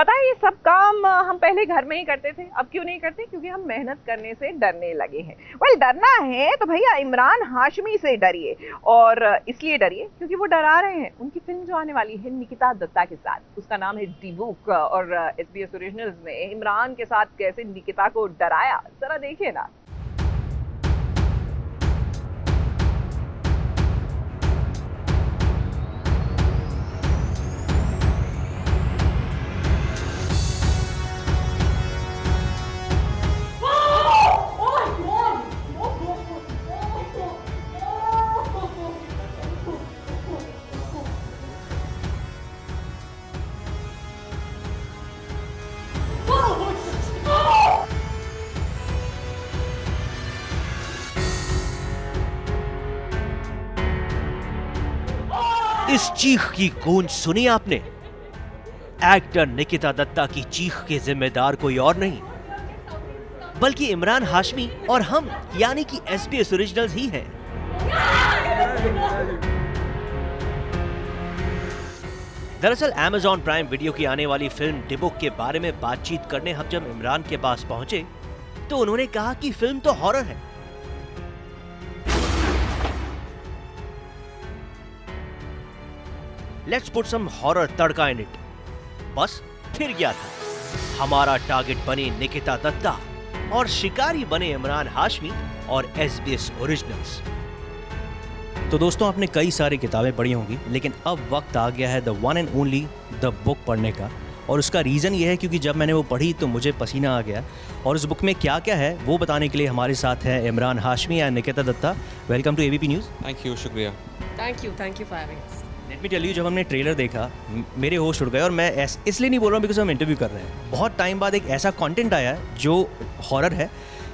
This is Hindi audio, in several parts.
पता है ये सब काम हम पहले घर में ही करते थे, अब क्यों नहीं करते? क्योंकि हम मेहनत करने से डरने लगे हैं। डरना है तो भैया इमरान हाशमी से डरिए, और इसलिए डरिए क्योंकि वो डरा रहे हैं। उनकी फिल्म जो आने वाली है निकिता दत्ता के साथ, उसका नाम है डिबुक, और SBS ओरिजिनल्स ने इमरान के साथ कैसे निकिता को डराया, जरा देखिए ना। इस चीख की गूंज सुनी आपने? एक्टर निकिता दत्ता की चीख के जिम्मेदार कोई और नहीं बल्कि इमरान हाशमी और हम यानी कि SBS ओरिजिनल्स ही हैं। दरअसल Amazon प्राइम वीडियो की आने वाली फिल्म डिबुक के बारे में बातचीत करने हम जब इमरान के पास पहुंचे तो उन्होंने कहा कि फिल्म तो हॉरर है। Let's put some horror tadka in it. बस फिर गया था। हमारा टारगेट बने निकिता दत्ता और शिकारी बने इमरान हाशमी और SBS ओरिजिनल्स। तो दोस्तों, आपने कई सारी किताबें पढ़ी होंगी, लेकिन अब वक्त आ गया है the one and only the book पढ़ने का। और उसका रीज़न ये है क्योंकि जब मैंने वो पढ़ी तो मुझे पसीना आ गया। और उस बुक में क्या क्या है वो बताने के लिए हमारे साथ है Emraan Hashmi and Nikita Dutta. Welcome to ABP news. Thank you, शुक्रिया। Thank you for having us. Let me tell you, जब हमने ट्रेलर देखा मेरे होश उड़ गए। और मैं इसलिए नहीं बोल रहा हूँ बिकॉज हम इंटरव्यू कर रहे हैं। बहुत टाइम बाद एक ऐसा कंटेंट आया है जो हॉरर है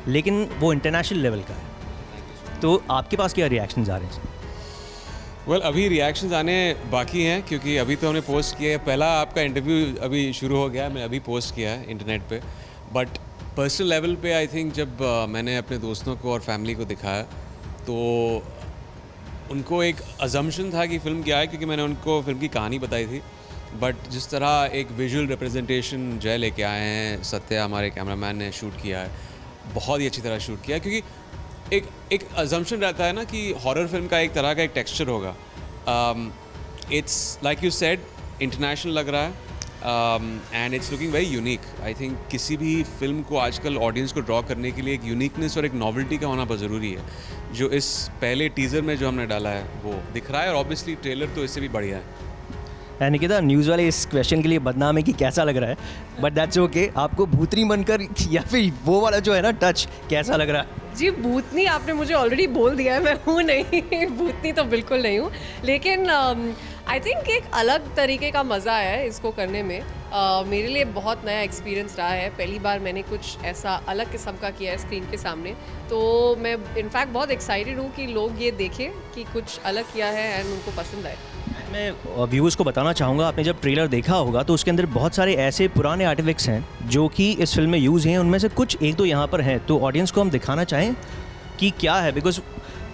लेकिन वो इंटरनेशनल लेवल का है। तो आपके पास क्या रिएक्शंस आ रहे हैं? वेल, अभी रिएक्शंस आने बाकी हैं क्योंकि अभी तो हमने पोस्ट किया है। पहला आपका इंटरव्यू अभी शुरू हो गया, मैं अभी पोस्ट किया है इंटरनेट पे। बट पर्सनल लेवल पे आई थिंक जब मैंने अपने दोस्तों को और फैमिली को दिखाया तो उनको एक अजम्पशन था कि फ़िल्म क्या है, क्योंकि मैंने उनको फिल्म की कहानी बताई थी। बट जिस तरह एक विजुअल रिप्रेजेंटेशन जय लेके आए हैं, सत्या हमारे कैमरामैन ने शूट किया है, बहुत ही अच्छी तरह शूट किया है। क्योंकि एक अजम्पशन रहता है ना कि हॉरर फिल्म का एक तरह का एक टेक्सचर होगा। It's like you said, international लग रहा है and it's looking very unique. I think किसी भी फिल्म को आजकल ऑडियंस को ड्रॉ करने के लिए एक यूनिकनेस और एक नॉवेल्टी का होना बहुत ज़रूरी है, जो इस पहले टीज़र में जो हमने डाला है वो दिख रहा है। और ऑब्वियसली ट्रेलर तो इससे भी बढ़िया है। निकिता, न्यूज़ वाले इस क्वेश्चन के लिए बदनाम है कि कैसा लग रहा है, बट दैट्स ओके। आपको भूतनी बनकर या फिर वो वाला जो है ना टच, कैसा लग रहा है? जी, भूतनी आपने मुझे ऑलरेडी बोल दिया है, मैं हूँ नहीं भूतनी तो बिल्कुल नहीं हूँ। लेकिन आई थिंक एक अलग तरीके का मज़ा है इसको करने में। मेरे लिए बहुत नया एक्सपीरियंस रहा है। पहली बार मैंने कुछ ऐसा अलग किस्म का किया है स्क्रीन के सामने, तो मैं इनफैक्ट बहुत एक्साइटेड हूँ कि लोग ये देखें कि कुछ अलग किया है एंड उनको पसंद आए। मैं व्यूअर्स को बताना चाहूँगा, आपने जब ट्रेलर देखा होगा तो उसके अंदर बहुत सारे ऐसे पुराने आर्टिफैक्ट्स हैं जो कि इस फिल्म में यूज़ हैं। उनमें से कुछ एक दो यहाँ पर हैं, तो ऑडियंस को हम दिखाना चाहें कि क्या है। बिकॉज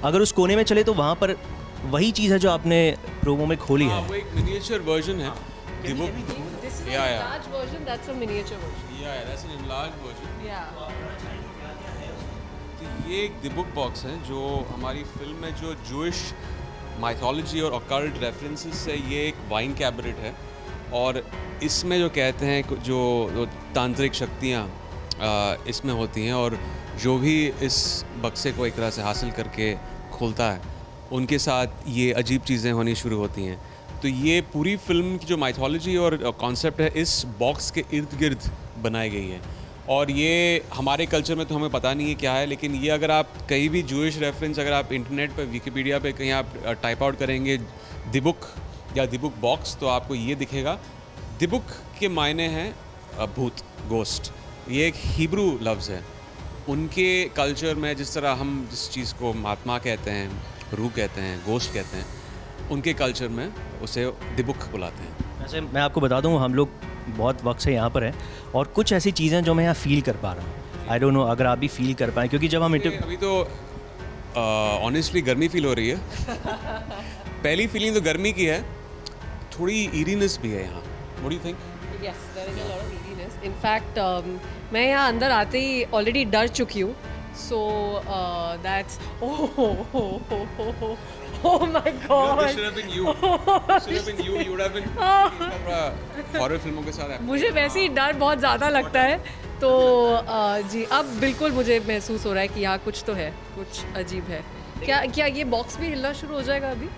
अगर उस कोने में चले तो वहाँ पर वही चीज़ है जो आपने प्रोमो में खोली है। वो एक मिनिएचर वर्जन है। This is a large version, that's a miniature version. that's an enlarged version. Yeah. तो ये एक द बुक बॉक्स है जो हमारी फिल्म में जो जूइश माइथोलॉजी और ऑकल्ट रेफरेंसेस से ये एक वाइन कैबिनेट है। और इसमें जो कहते हैं जो तांत्रिक शक्तियाँ इसमें होती हैं, और जो भी इस बक्से को एक तरह से हासिल करके खोलता है उनके साथ ये अजीब चीज़ें होनी शुरू होती हैं। तो ये पूरी फिल्म की जो माइथोलॉजी और कॉन्सेप्ट है इस बॉक्स के इर्द गिर्द बनाई गई है। और ये हमारे कल्चर में तो हमें पता नहीं है क्या है, लेकिन ये अगर आप कहीं भी जूइश रेफरेंस अगर आप इंटरनेट पर विकिपीडिया पे कहीं आप टाइप आउट करेंगे द बुक या द बुक बॉक्स तो आपको ये दिखेगा। द बुक के मायने हैं भूत, गोस्ट। ये एक हिब्रू लफ्ज़ है। उनके कल्चर में जिस तरह हम जिस चीज़ को आत्मा कहते हैं, रूह कहते हैं, गोश्त कहते हैं, उनके कल्चर में उसे द बुक बुलाते हैं। वैसे मैं आपको बता दूं, हम लोग बहुत वक्त से यहाँ पर हैं और कुछ ऐसी चीज़ें जो मैं यहाँ फील कर पा रहा हूँ। आई डोंट नो अगर आप भी फील कर पाएँ, क्योंकि जब हम अभी तो ऑनेस्टली गर्मी फील हो रही है। पहली फीलिंग तो गर्मी की है, थोड़ी ईरीनेस भी है यहाँ। What do you think? Yes, there is a lot of eeriness. In fact, मैं यहाँ अंदर आते ही already डर चुकी हूँ. So that's oh my God. This should have been you. This should have been you. You would have been horror फिल्मों के साथ. मुझे वैसे ही डर बहुत ज़्यादा लगता है. तो जी अब बिल्कुल मुझे महसूस हो रहा है कि यहाँ कुछ तो है, कुछ अजीब है. क्या ये बॉक्स भी हिलना शुरू हो जाएगा अभी?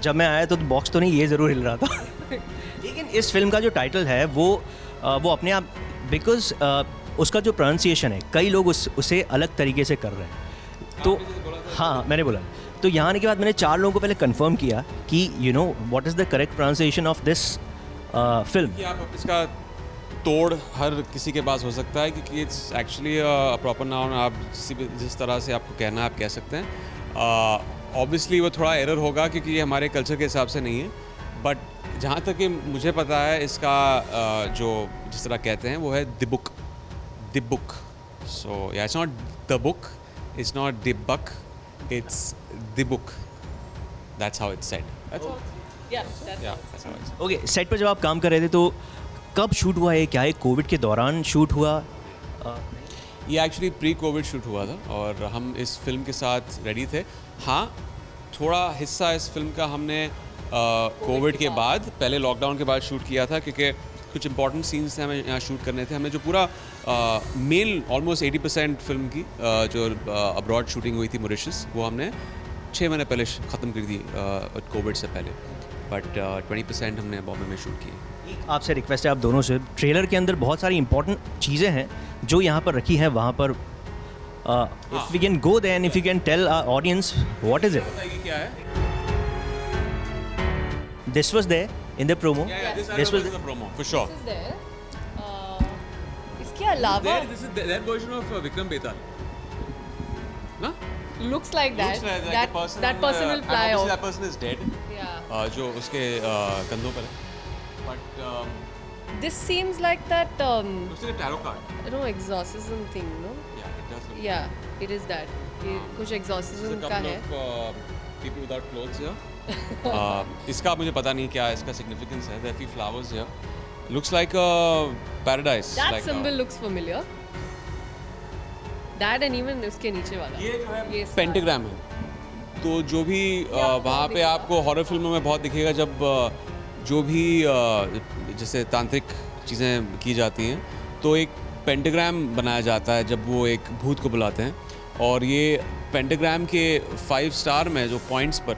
जब मैं आया तो बॉक्स तो नहीं, ये ज़रूर हिल रहा था. लेकिन इस फिल्म का जो टाइटल है वो अपने आप, बिकॉज उसका जो प्रोनाउंसिएशन है, कई लोग उसे अलग तरीके से कर रहे हैं. तो हाँ, मैंने बोला. तो यहाँ आने के बाद मैंने 4 लोगों को पहले कंफर्म किया कि you know what is the correct pronunciation of this film. कि आप इसका तोड़ हर किसी के पास हो सकता है, क्योंकि इट्स एक्चुअली प्रॉपर नाउन. आप जिस तरह से आपको कहना है आप कह सकते हैं. ऑब्वियसली वो थोड़ा एरर होगा क्योंकि ये हमारे कल्चर के हिसाब से नहीं है, बट जहाँ तक कि मुझे पता है इसका जो जिस तरह कहते हैं वो है the book. So yeah it's not the book, it's not the buck, it's the book. That's how it's said. Okay, set पर जब आप काम कर रहे थे तो कब शूट हुआ है? क्या है कोविड के दौरान शूट हुआ? ये एक्चुअली प्री कोविड शूट हुआ था और हम इस फिल्म के साथ रेडी थे. हाँ, थोड़ा हिस्सा इस फिल्म का हमने कोविड के बाद, पहले लॉकडाउन के बाद शूट किया था, क्योंकि कुछ इंपॉर्टेंट सीन्स थे हमें यहाँ शूट करने थे. हमने जो पूरा मेन ऑलमोस्ट 80% फिल्म की जो अब्रॉड शूटिंग हुई थी मॉरिशस, वो हमने 6 महीने पहले ख़त्म कर दी कोविड से पहले. बट 20% हमने बॉम्बे में शूट किए. आपसे रिक्वेस्ट है आप दोनों से, ट्रेलर के अंदर बहुत सारी इंपॉर्टेंट चीज़ें हैं जो यहाँ पर रखी हैं, वहाँ पर if we can go there and if you can tell our audience what is it. बताइए क्या है. This was there in the promo. This was the promo for sure. This is there. इसके अलावा This is that version of Vikram Betal. ना? looks like that. Looks like that a person, that person will fly obviously off. That person is dead. Yeah. जो उसके कंधों पर है. But This seems like that. looks like a tarot card. No, exorcism thing, no? Yeah, it does. Look Yeah, it is that. ये कुछ There's exorcism a का couple है. of people without clothes here. इसका मुझे पता नहीं क्या इसका significance है. There are few flowers here. Looks like a paradise. That like symbol looks familiar. That and even उसके नीचे वाला. ये जो है ये star. पेंटाग्राम है. तो जो भी वहाँ पे आपको हॉरर फिल्मों में बहुत दिखेगा, जब जो भी जैसे तांत्रिक चीज़ें की जाती हैं तो एक पेंटाग्राम बनाया जाता है जब वो एक भूत को बुलाते हैं. और ये पेंटाग्राम के 5 स्टार में जो पॉइंट्स पर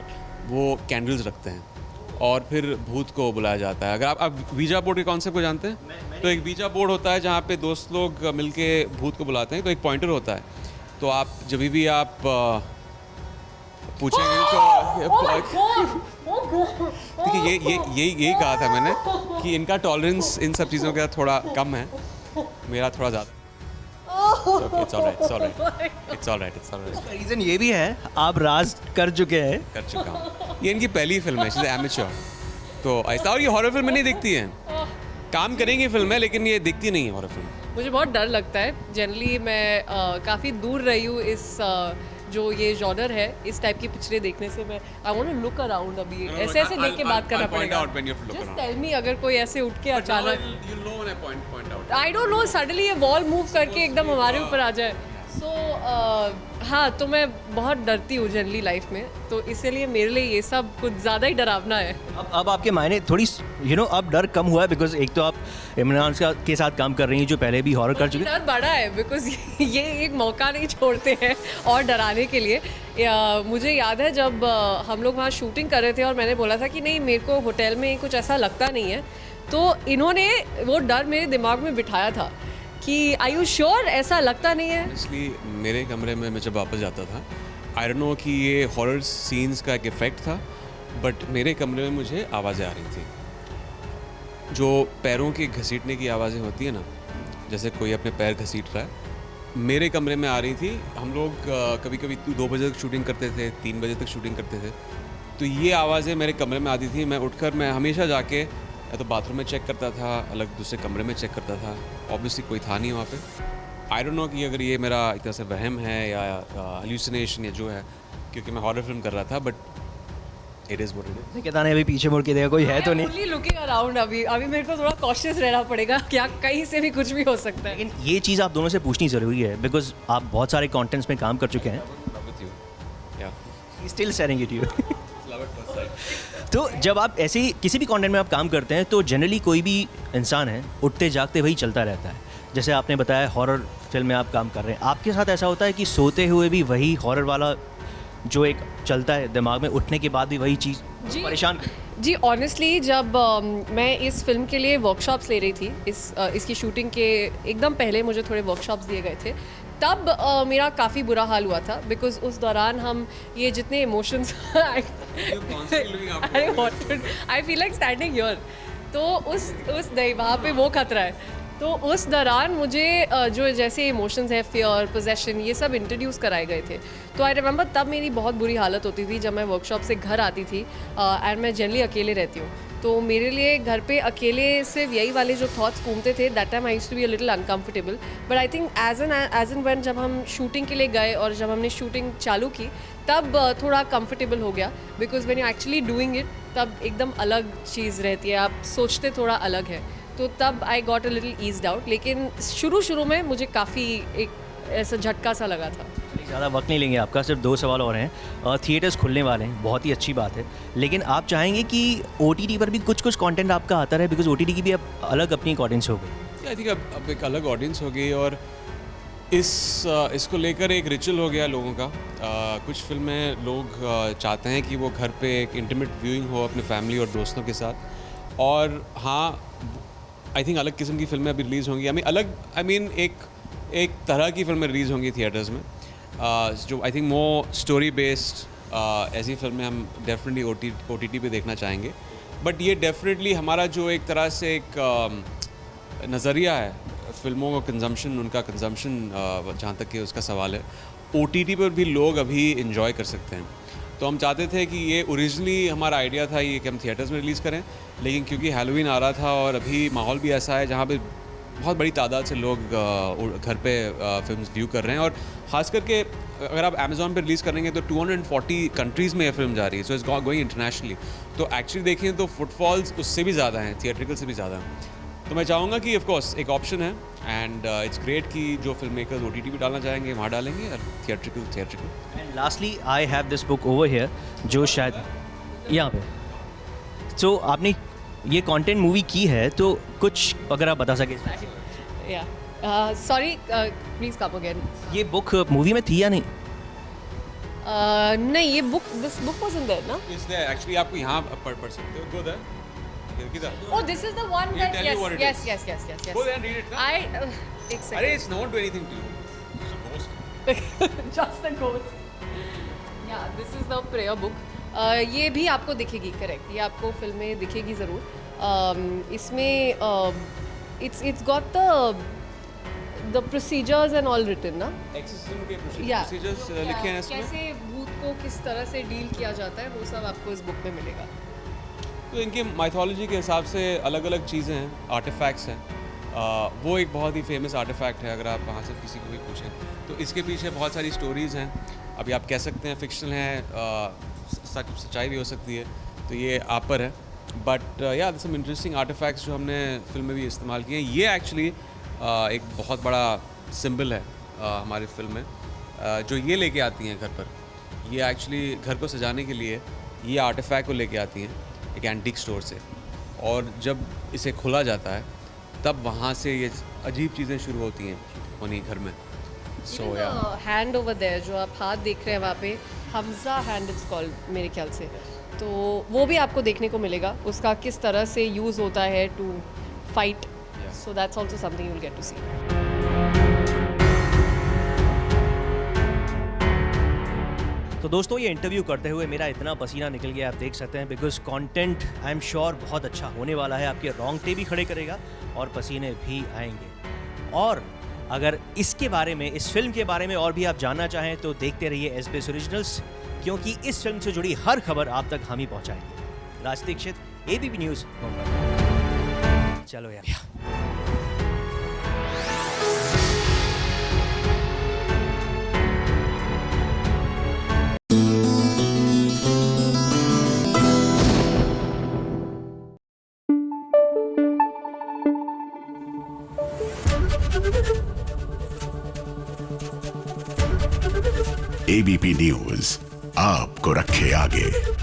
वो कैंडल्स रखते हैं और फिर भूत को बुलाया जाता है. अगर आप वीजा बोर्ड के कॉन्सेप्ट को जानते हैं, तो एक वीजा बोर्ड होता है जहाँ पे दोस्त लोग मिलके भूत को बुलाते हैं. तो एक पॉइंटर होता है. तो आप जब भी आप पूछेंगे तो देखिए यही कहा था मैंने कि इनका टॉलरेंस इन सब चीज़ों का थोड़ा कम है, मेरा थोड़ा ज़्यादा. It's all right. रीज़न ये भी है आप राज कर चुके हैं. कर चुका हूँ. ये इनकी पहली फिल्म है, एमेच्योर. तो ऐसा, और ये हॉरर फिल्म नहीं दिखती है. काम करेंगी फिल्म है लेकिन ये दिखती नहीं है हॉरर फिल्म. मुझे बहुत डर लगता है. जनरली मैं काफ़ी दूर रही हूँ इस जो ये जॉनर है, इस टाइप की पिक्चरें देखने से. मैं I want to look around अभी. ऐसे देख के बात करना पड़ेगा. जस्ट टेल मी अगर कोई ऐसे उठ के अचानक, आई डोंट नो, सडनली ये वॉल मूव करके एकदम हमारे ऊपर आ जाए. सो हाँ, तो मैं बहुत डरती हूँ जनरली लाइफ में, तो इसीलिए मेरे लिए ये सब कुछ ज़्यादा ही डरावना है. अब आपके मायने थोड़ी अब डर कम हुआ है, बिकॉज एक तो आप इमरान के साथ काम कर रही हैं जो पहले भी हॉरर कर चुके हैं. डर बड़ा है बिकॉज ये एक मौका नहीं छोड़ते हैं और डराने के लिए. मुझे याद है जब हम लोग वहाँ शूटिंग कर रहे थे और मैंने बोला था कि नहीं, मेरे को होटल में कुछ ऐसा लगता नहीं है, तो इन्होंने वो डर मेरे दिमाग में बिठाया था कि आई यू श्योर, ऐसा लगता नहीं है. इसलिए मेरे कमरे में मैं जब वापस जाता था, आई डोंट नो कि ये हॉरर सीन्स का एक इफ़ेक्ट था, बट मेरे कमरे में मुझे आवाज़ें आ रही थी. जो पैरों के घसीटने की आवाज़ें होती है ना, जैसे कोई अपने पैर घसीट रहा है, मेरे कमरे में आ रही थी. हम लोग कभी कभी 2 बजे तक शूटिंग करते थे, 3 बजे तक शूटिंग करते थे. तो ये आवाज़ें मेरे कमरे में आती थी. मैं उठकर मैं हमेशा जाके या तो बाथरूम में चेक करता था, अलग दूसरे कमरे में चेक करता था. ऑब्वियसली कोई था नहीं वहाँ पे. आई डोंट नो कि अगर ये मेरा एक तरह से वहम है या हेल्यूसिनेशन या जो है, क्योंकि मैं हॉरर फिल्म कर रहा था. But it is what it is. Nikita ने अभी पीछे मुड़ के देखा, कोई है तो नहीं। ओनली लुकिंग अराउंड अभी मेरे को थोड़ा कॉशियस रहना पड़ेगा, क्या कहीं से भी कुछ भी हो सकता है। लेकिन ये चीज़ आप दोनों से पूछनी ज़रूरी है बिकॉज आप बहुत सारे कंटेंट्स में काम कर चुके हैं। Still sharing it you. तो जब आप ऐसे ही किसी भी कंटेंट में आप काम करते हैं तो जनरली कोई भी इंसान है उठते जागते वही चलता रहता है। जैसे आपने बताया हॉरर फिल्म में आप काम कर रहे हैं, आपके साथ ऐसा होता है कि सोते हुए भी वही हॉरर वाला जो एक चलता है दिमाग में, उठने के बाद भी वही चीज़ परेशान? जी ऑनेस्टली जब मैं इस फिल्म के लिए वर्कशॉप्स ले रही थी, इसकी शूटिंग के एकदम पहले मुझे थोड़े वर्कशॉप्स दिए गए थे, तब मेरा काफ़ी बुरा हाल हुआ था बिकॉज उस दौरान हम ये जितने emotions I feel like standing here, तो उस नहीं वहाँ पे वो खतरा है। तो उस दौरान मुझे जो जैसे इमोशंस है, फियर, पोजेशन, ये सब इंट्रोड्यूस कराए गए थे। तो आई रिमेंबर तब मेरी बहुत बुरी हालत होती थी जब मैं वर्कशॉप से घर आती थी एंड मैं जनरली अकेले रहती हूँ, तो मेरे लिए घर पे अकेले सिर्फ यही वाले जो थॉट्स घूमते थे। That time I used to be a little uncomfortable, but I think as an when जब हम शूटिंग के लिए गए और जब हमने शूटिंग चालू की तब थोड़ा कंफर्टेबल हो गया because when you actually doing it तब एकदम अलग चीज़ रहती है, आप सोचते थोड़ा अलग है, तो तब I got a little eased out. लेकिन शुरू में मुझे काफ़ी एक ऐसा झटका सा लगा था। ज़्यादा वक्त नहीं लेंगे आपका, सिर्फ 2 सवाल और हैं। थिएटर्स खुलने वाले हैं, बहुत ही अच्छी बात है, लेकिन आप चाहेंगे कि OTT पर भी कुछ कंटेंट आपका आता रहे बिकॉज OTT की भी अब अलग अपनी एक ऑडियंस हो गई। आई थिंक अब एक अलग ऑडियंस हो गई और इसको लेकर एक रिचुअल हो गया लोगों का। कुछ फिल्में लोग चाहते हैं कि वो घर पे एक इंटीमेट व्यूइंग हो अपने फैमिली और दोस्तों के साथ, और हाँ आई थिंक अलग किस्म की फिल्में अभी रिलीज़ होंगी। आई मीन एक तरह की फिल्में रिलीज़ होंगी थिएटर्स में जो I think more story based ऐसी फिल्में हम डेफिनेटली OTT पे देखना चाहेंगे। बट ये डेफिनेटली हमारा जो एक तरह से एक नज़रिया है फिल्मों का कंजम्पशन, उनका कंजम्पशन जहाँ तक कि उसका सवाल है, OTT पर भी लोग अभी इन्जॉय कर सकते हैं। तो हम चाहते थे कि ये ओरिजिनली हमारा आइडिया था ये कि हम थिएटर्स में रिलीज़ करें, लेकिन क्योंकि हैलोवीन आ रहा था और अभी माहौल भी ऐसा है जहाँ पे बहुत बड़ी तादाद से लोग घर पे फिल्म्स व्यू कर रहे हैं, और ख़ास करके अगर आप अमेज़ॉन पे रिलीज़ करेंगे तो 240 कंट्रीज़ में ये फिल्म जा रही है, सो इट्स गोइंग इंटरनेशनली। तो एक्चुअली देखें तो फुटफॉल्स उससे भी ज़्यादा हैं, थिएट्रिकल से भी ज़्यादा हैं। तो मैं चाहूँगा कि ऑफ कोर्स एक ऑप्शन है एंड इट्स ग्रेट कि जो फिल्म मेकर्स OTT भी डालना चाहेंगे वहाँ डालेंगे, और theatrical. And lastly I have this book over here जो शायद यहाँ पे, तो आपने ये कंटेंट मूवी की है तो कुछ अगर आप बता सके। या सॉरी प्लीज कम अगेन। ये बुक मूवी में थी या नहीं? नहीं, ये this book was in there ना। इज देयर एक्चुअली, आपको यहाँ पढ़ सकते हो। Go there. Oh, this is the one He'll that tell you what it yes. Go there and read it. I एक second. अरे it's not do anything to you. It's a ghost. Just a ghost. Yeah, this is the prayer book. ये भी आपको दिखेगी, करेक्ट, ये आपको फिल्म में दिखेगी ज़रूर। इसमें it's got the procedures and all written ना। Exorcism के Yeah. procedures लिखे हैं इसमें। कैसे भूत को किस तरह से डील किया जाता है वो सब आपको इस बुक में मिलेगा। तो इनके माइथोलॉजी के हिसाब से अलग अलग चीज़ें हैं, आर्टिफैक्ट्स हैं। वो एक बहुत ही फेमस आर्टिफैक्ट है, अगर आप वहाँ से किसी को भी पूछें तो इसके पीछे बहुत सारी स्टोरीज़ हैं। अभी आप कह सकते हैं फिक्शनल है, सच्चाई भी हो सकती है, तो ये आप पर है। बट या सम इंटरेस्टिंग आर्टिफैक्ट्स जो हमने फिल्म में भी इस्तेमाल किए हैं। ये एक्चुअली एक बहुत बड़ा सिंबल है हमारी फिल्म में, जो ये लेके आती हैं घर पर। ये एक्चुअली घर को सजाने के लिए ये आर्टिफैक्ट को लेके आती हैं एक एंटीक स्टोर से, और जब इसे खोला जाता है तब वहाँ से ये अजीब चीज़ें शुरू होती हैं होनी घर में। सो या हैंड ओवर देयर जो आप हाथ देख रहे हैं वहाँ पे, हमजा हैंड इट्स कॉल्ड मेरे ख्याल से, तो वो भी आपको देखने को मिलेगा, उसका किस तरह से यूज़ होता है to fight. So that's also something you will get to see. तो दोस्तों ये इंटरव्यू करते हुए मेरा इतना पसीना निकल गया, आप देख सकते हैं, because content I am sure बहुत अच्छा होने वाला है, आपके रोंगटे भी खड़े करेगा और पसीने भी आएंगे। और अगर इसके बारे में, इस फिल्म के बारे में और भी आप जानना चाहें तो देखते रहिए SBS ओरिजिनल्स, क्योंकि इस फिल्म से जुड़ी हर खबर आप तक हम ही पहुंचाएंगे। राज दीक्षित, ABP न्यूज़, मुंबई। चलो यार। एबीपी न्यूज आपको रखे आगे।